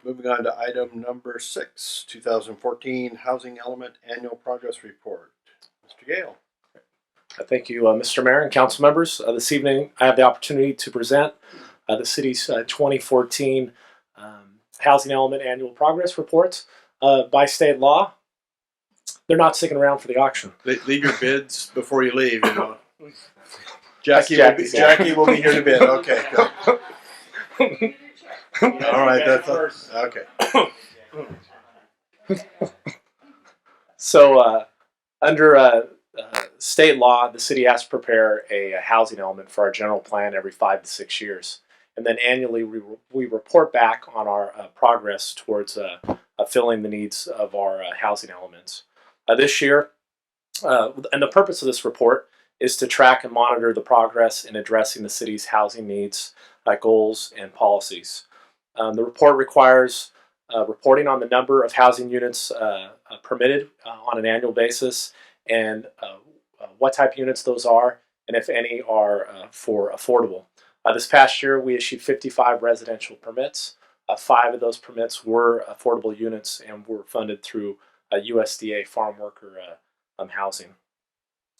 Moving on to item number 6, 2014 Housing Element Annual Progress Report. Mr. Gale. Thank you, Mr. Mayor and council members. This evening I have the opportunity to present the city's 2014 Housing Element Annual Progress Report. By state law, they're not sticking around for the auction. Leave your bids before you leave, you know. Jackie will be here to bid. Okay, good. All right, that's okay. So, under state law, the city has to prepare a housing element for our general plan every 5 to 6 years. And then annually, we report back on our progress towards filling the needs of our housing elements. This year, and the purpose of this report is to track and monitor the progress in addressing the city's housing needs, goals, and policies. The report requires reporting on the number of housing units permitted on an annual basis, and what type of units those are, and if any are for affordable. This past year, we issued 55 residential permits. 5 of those permits were affordable units and were funded through USDA farm worker housing.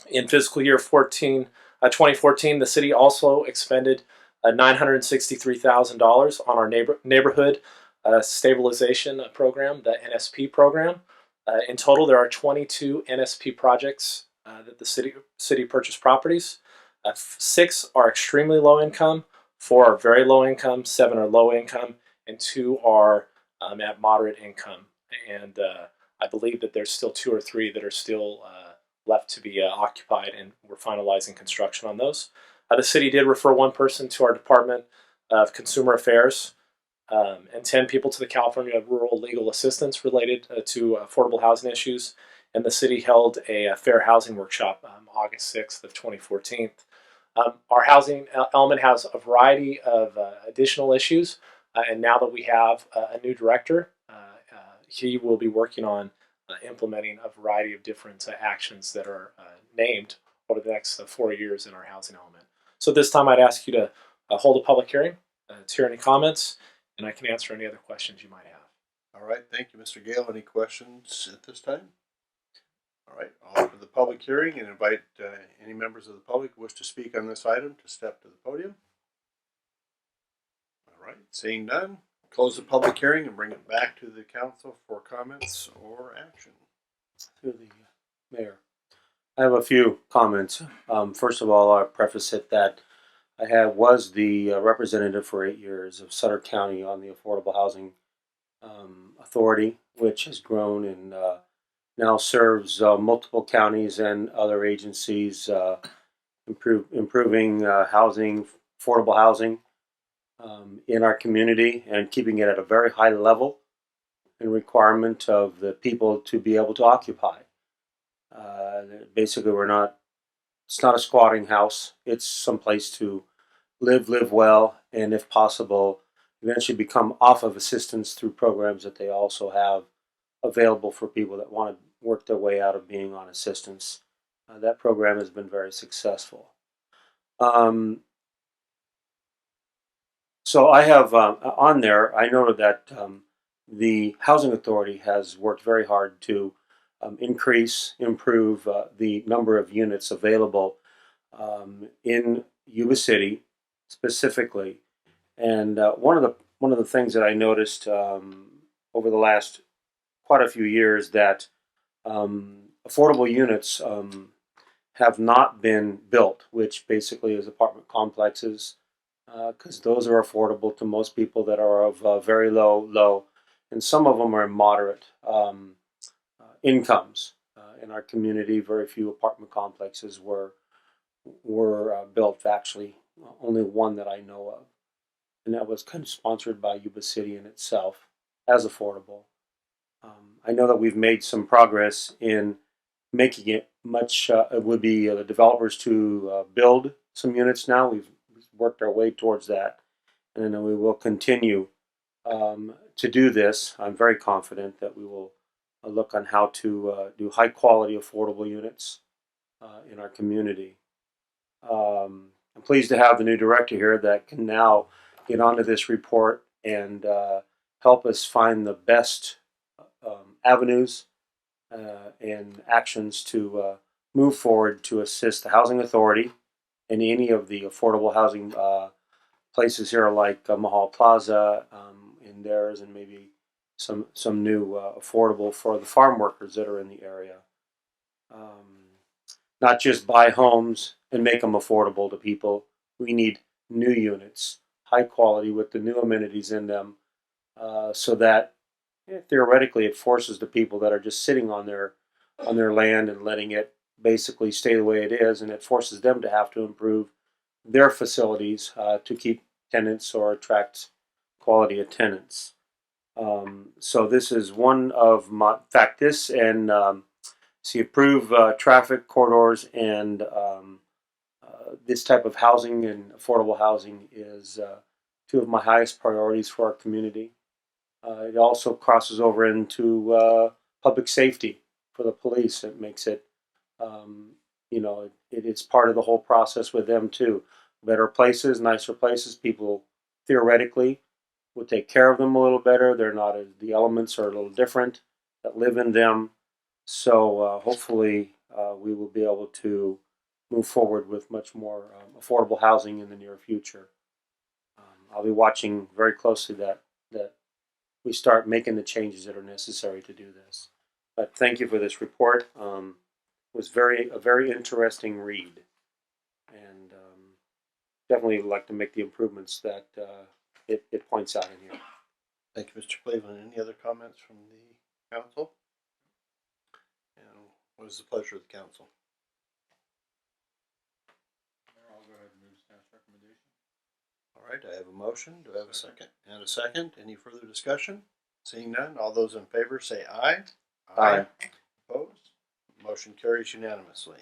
In fiscal year 2014, the city also expended $963,000 on our neighborhood stabilization program, the NSP program. In total, there are 22 NSP projects that the city purchased properties. 6 are extremely low income, 4 are very low income, 7 are low income, and 2 are at moderate income. And I believe that there's still 2 or 3 that are still left to be occupied, and we're finalizing construction on those. The city did refer 1 person to our Department of Consumer Affairs and 10 people to the California Rural Legal Assistance related to affordable housing issues. And the city held a fair housing workshop August 6th of 2014. Our housing element has a variety of additional issues, and now that we have a new director, he will be working on implementing a variety of different actions that are named over the next 4 years in our housing element. So this time I'd ask you to hold a public hearing, to hear any comments, and I can answer any other questions you might have. All right, thank you, Mr. Gale. Any questions at this time? All right, I'll open the public hearing and invite any members of the public who wish to speak on this item to step to the podium. All right, seeing none, close the public hearing and bring it back to the council for comments or action. To the mayor. I have a few comments. First of all, I'll preface it that I was the representative for 8 years of Sutter County on the Affordable Housing Authority, which has grown and now serves multiple counties and other agencies, improving housing, affordable housing in our community, and keeping it at a very high level and requirement of the people to be able to occupy. Basically, it's not a squatting house. It's someplace to live well, and if possible, eventually become off of assistance through programs that they also have available for people that want to work their way out of being on assistance. That program has been very successful. So I have on there, I noted that the Housing Authority has worked very hard to improve the number of units available in Yuba City specifically. And one of the things that I noticed over the last quite a few years that affordable units have not been built, which basically is apartment complexes, because those are affordable to most people that are of very low, and some of them are moderate incomes. In our community, very few apartment complexes were built. Actually, only one that I know of, and that was kind of sponsored by Yuba City in itself as affordable. I know that we've made some progress in making it much. It would be the developers to build some units now. We've worked our way towards that, and then we will continue to do this. I'm very confident that we will look on how to do high quality affordable units in our community. I'm pleased to have the new director here that can now get onto this report and help us find the best avenues and actions to move forward to assist the Housing Authority and any of the affordable housing places here like Mahal Plaza in theirs, and maybe some new affordable for the farm workers that are in the area. Not just buy homes and make them affordable to people. We need new units, high quality with the new amenities in them, so that theoretically it forces the people that are just sitting on their land and letting it basically stay the way it is, and it forces them to have to improve their facilities to keep tenants or attract quality of tenants. So this is one of my, in fact, this and see approve traffic corridors and this type of housing and affordable housing is two of my highest priorities for our community. It also crosses over into public safety for the police. It makes it, it's part of the whole process with them too. Better places, nicer places. People theoretically would take care of them a little better. They're not as, the elements are a little different that live in them. So hopefully we will be able to move forward with much more affordable housing in the near future. I'll be watching very closely that we start making the changes that are necessary to do this. But thank you for this report. It was a very interesting read, and definitely would like to make the improvements that it points out in here. Thank you, Mr. Cleveland. Any other comments from the council? And what is the pleasure of the council? I'll go ahead and move staff's recommendation. All right, I have a motion. Do I have a second? And a second. Any further discussion? Seeing none, all those in favor say aye. Aye. Opposed? Motion carries unanimously.